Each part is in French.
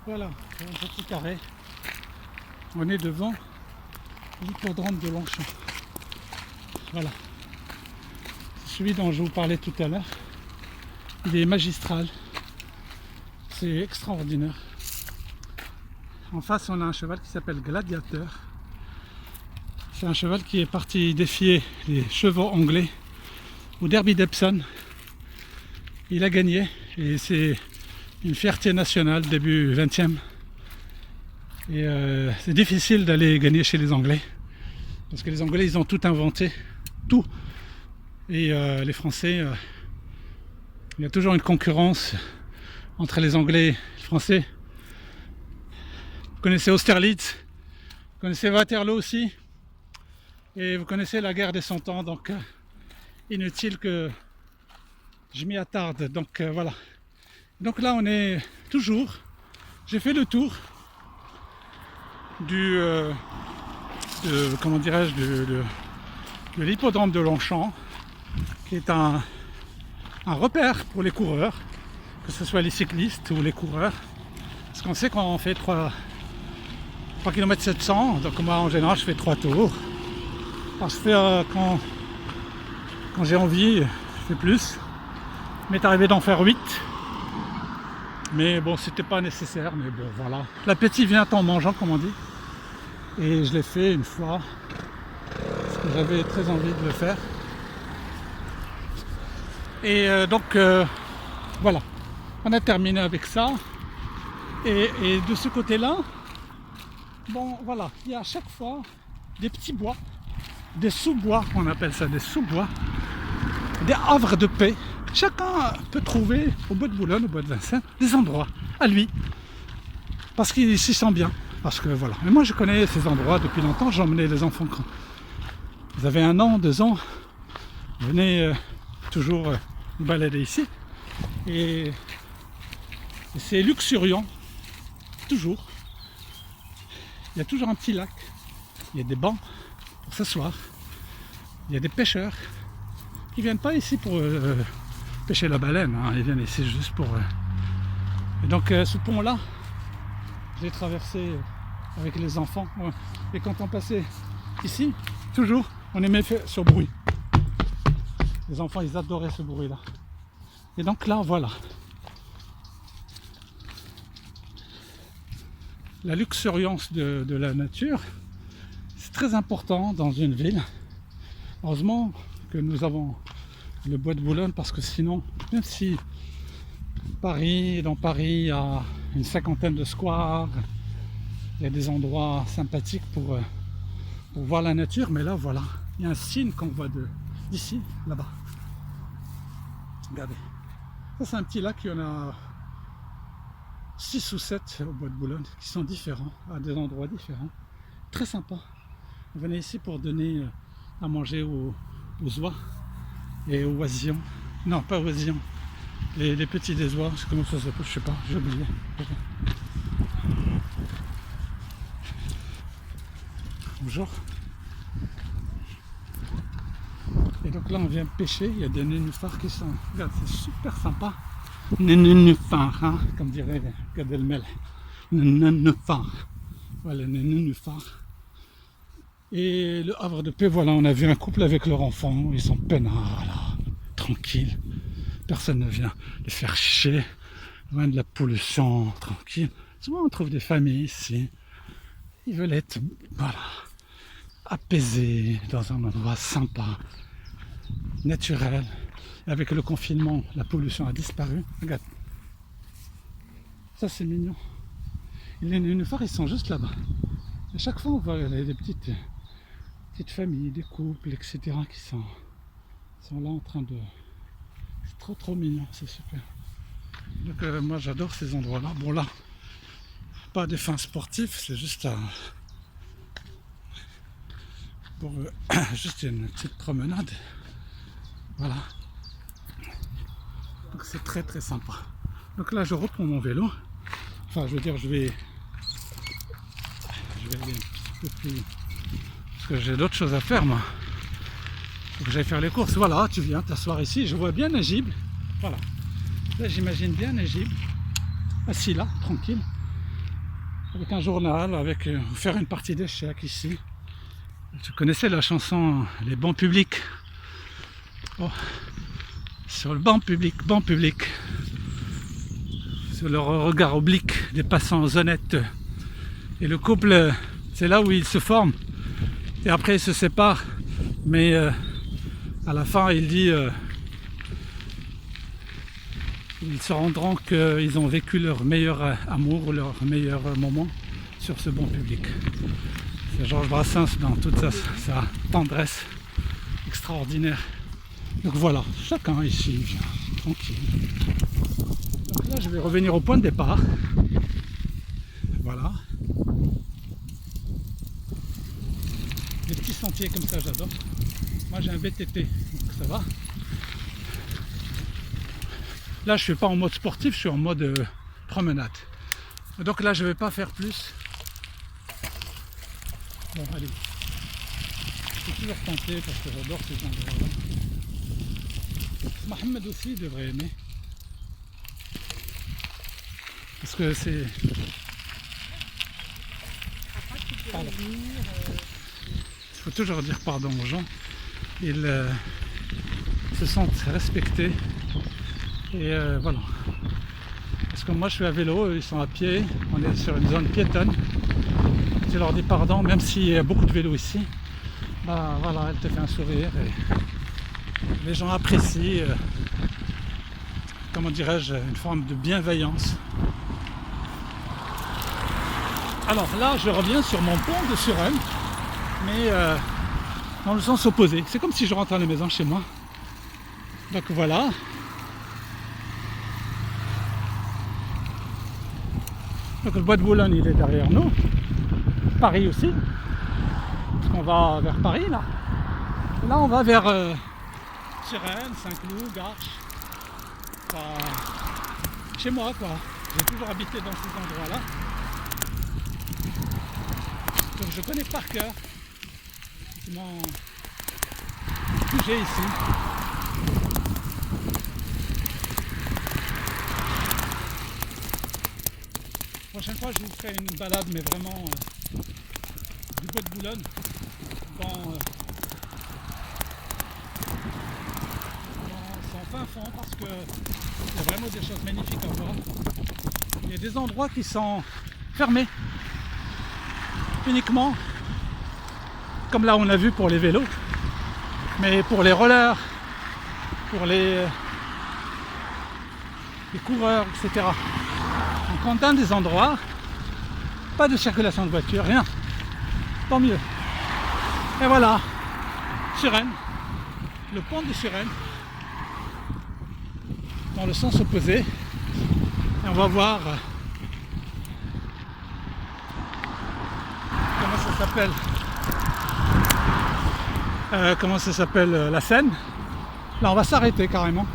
Voilà, un petit carré. On est devant l'hippodrome de Longchamp. Voilà. Celui dont je vous parlais tout à l'heure. Il est magistral. C'est extraordinaire. En face, on a un cheval qui s'appelle Gladiateur. C'est un cheval qui est parti défier les chevaux anglais au Derby d'Epsom. Il a gagné et c'est une fierté nationale début 20e. Et c'est difficile d'aller gagner chez les Anglais parce que les Anglais ils ont tout inventé, tout. Et les Français, il y a toujours une concurrence entre les Anglais et les Français. Vous connaissez Austerlitz, vous connaissez Waterloo aussi, et vous connaissez la guerre des 100 ans, donc inutile que je m'y attarde. Donc voilà. Donc là on est toujours, j'ai fait le tour comment dirais-je, de l'hippodrome de Longchamp, qui est un repère pour les coureurs, que ce soit les cyclistes ou les coureurs, parce qu'on sait qu'on fait 3 km 700, donc moi en général je fais 3 tours. Alors je fais quand j'ai envie, je fais plus. Il m'est arrivé d'en faire 8. Mais bon, c'était pas nécessaire, mais bon, voilà. L'appétit vient en mangeant, comme on dit. Et je l'ai fait une fois, parce que j'avais très envie de le faire. Et donc, voilà. On a terminé avec ça. Et de ce côté-là, bon, voilà. Il y a à chaque fois des petits bois, des sous-bois, on appelle ça des sous-bois, des havres de paix. Chacun peut trouver au bois de Boulogne, au bois de Vincennes, des endroits à lui, parce qu'il s'y sent bien. Parce que voilà. Mais moi je connais ces endroits depuis longtemps. J'emmenais les enfants quand ils avaient 1 an, 2 ans. Ils venaient toujours me balader ici. Et c'est luxuriant, toujours. Il y a toujours un petit lac. Il y a des bancs pour s'asseoir. Il y a des pêcheurs qui viennent pas ici pour pêcher la baleine, hein. Ils viennent ici juste pour... Et donc ce pont-là, je l'ai traversé avec les enfants. Ouais. Et quand on passait ici, toujours, on aimait faire ce bruit. Les enfants, ils adoraient ce bruit-là. Et donc là, voilà. La luxuriance de la nature, c'est très important dans une ville. Heureusement que nous avons le bois de Boulogne, parce que sinon, même si dans Paris, il y a une 50aine de squares, il y a des endroits sympathiques pour voir la nature, mais là, voilà, il y a un signe qu'on voit d'ici, là-bas. Regardez. Ça, c'est un petit lac, il y en a 6 ou 7 au bois de Boulogne, qui sont différents, à des endroits différents. Très sympa. On venait ici pour donner à manger aux oies et aux oisillons. Non, pas aux oisillons. Les petits des oies, comment ça s'appelle, je sais pas, j'ai oublié. Bonjour. Et donc là on vient pêcher, il y a des nénuphars qui sont... Regarde, c'est super sympa. Nénuphars, hein, comme dirait Gad Elmaleh. Nénuphars. Voilà, les nénuphars. Et le havre de paix, voilà, on a vu un couple avec leur enfant, ils sont peinards, là, tranquilles. Personne ne vient les faire chier, loin de la pollution, tranquille. Souvent on trouve des familles ici, ils veulent être, voilà, apaisés dans un endroit sympa, naturel. Et avec le confinement, la pollution a disparu. Regarde, ça c'est mignon. Et les nénuphars, ils sont juste là-bas. À chaque fois on voit les petites familles, des couples, etc. qui sont là en train de... C'est trop mignon, c'est super. Donc moi j'adore ces endroits-là. Bon là, pas des fins sportifs, c'est juste pour juste une petite promenade. Voilà. Donc c'est très sympa. Donc là je reprends mon vélo. Enfin je veux dire je vais aller un peu plus... Parce que j'ai d'autres choses à faire moi. Faut que j'aille faire les courses. Voilà, tu viens t'asseoir ici, je vois bien Nagible. Voilà. Là j'imagine bien Nagible, assis là, tranquille. avec un journal, avec faire une partie d'échecs ici. Je connaissais la chanson Les bancs publics. Oh. Sur le banc public, sur le regard oblique des passants honnêtes. Et le couple, c'est là où ils se forment. Et après ils se séparent. Mais à la fin il dit ils se rendront qu'ils ont vécu leur meilleur amour, leur meilleur moment sur ce banc public. C'est Georges Brassens dans toute sa tendresse extraordinaire. Donc voilà, chacun ici vient tranquille. Donc là je vais revenir au point de départ. Voilà. Des petits sentiers comme ça j'adore. Moi j'ai un VTT, donc ça va. Là je suis pas en mode sportif, je suis en mode promenade. Donc là je vais pas faire plus. Bon allez. Je peux toujours tenter parce que j'adore ces endroits-là. Mohamed aussi devrait aimer. Parce que c'est... Pardon. Il faut toujours dire pardon aux gens. Ils se sentent respectés. Et voilà. Parce que moi je suis à vélo, eux ils sont à pied. On est sur une zone piétonne. Je leur dis pardon, même s'il y a beaucoup de vélos ici. Bah voilà, elle te fait un sourire. Et les gens apprécient, comment dirais-je, une forme de bienveillance. Alors là, je reviens sur mon pont de Suresnes, mais dans le sens opposé. C'est comme si je rentrais à la maison chez moi. Donc voilà. Donc le bois de Boulogne, il est derrière nous. Paris aussi. On va vers Paris là. Et là, on va vers Suresnes, Saint-Cloud, Garches. Enfin, chez moi quoi. J'ai toujours habité dans ces endroits-là. Donc je connais par cœur mon sujet ici. La prochaine fois je vous ferai une balade mais vraiment du bois de Boulogne dans son fin fond parce que il y a vraiment des choses magnifiques à voir. Il y a des endroits qui sont fermés uniquement, comme là on a vu pour les vélos, mais pour les rollers, pour les coureurs, etc. Donc on a des endroits, pas de circulation de voiture, rien, tant mieux. Et voilà, Suresnes, le pont de Suresnes, dans le sens opposé, et on va voir comment ça s'appelle la Seine. Là on va s'arrêter carrément.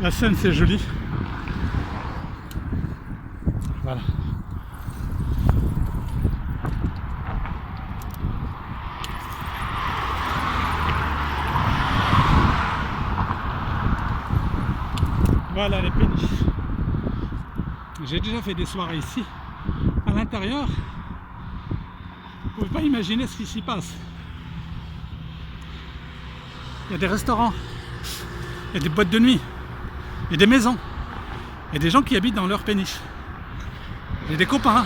La Seine c'est joli. Voilà. Voilà les péniches. J'ai déjà fait des soirées ici. À l'intérieur, vous ne pouvez pas imaginer ce qui s'y passe. Il y a des restaurants, il y a des boîtes de nuit, il y a des maisons, il y a des gens qui habitent dans leur péniche. J'ai des copains.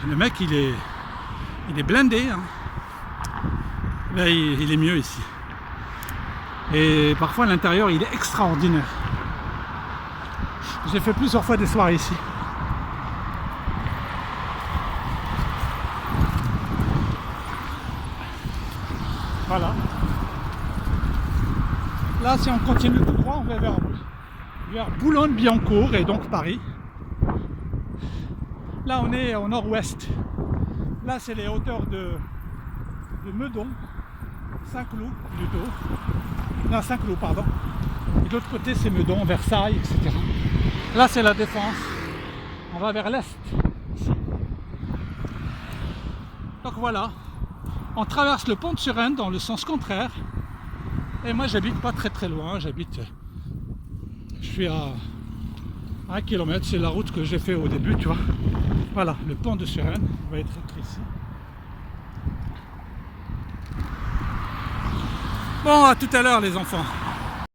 Le mec il est blindé. Hein. Là il est mieux ici. Et parfois l'intérieur il est extraordinaire. J'ai fait plusieurs fois des soirées ici. Voilà. Là, si on continue tout droit, on va vers Boulogne-Billancourt et donc Paris. Là, on est au nord-ouest. Là, c'est les hauteurs de Meudon, Saint-Cloud plutôt. Non, Saint-Cloud, pardon. Et de l'autre côté, c'est Meudon, Versailles, etc. Là, c'est la Défense. On va vers l'est. Ici. Donc voilà. On traverse le pont de Suresnes dans le sens contraire. Et moi j'habite pas très loin, je suis à 1 km, c'est la route que j'ai fait au début, tu vois. Voilà, le pont de Suresnes va être ici. Bon, à tout à l'heure les enfants.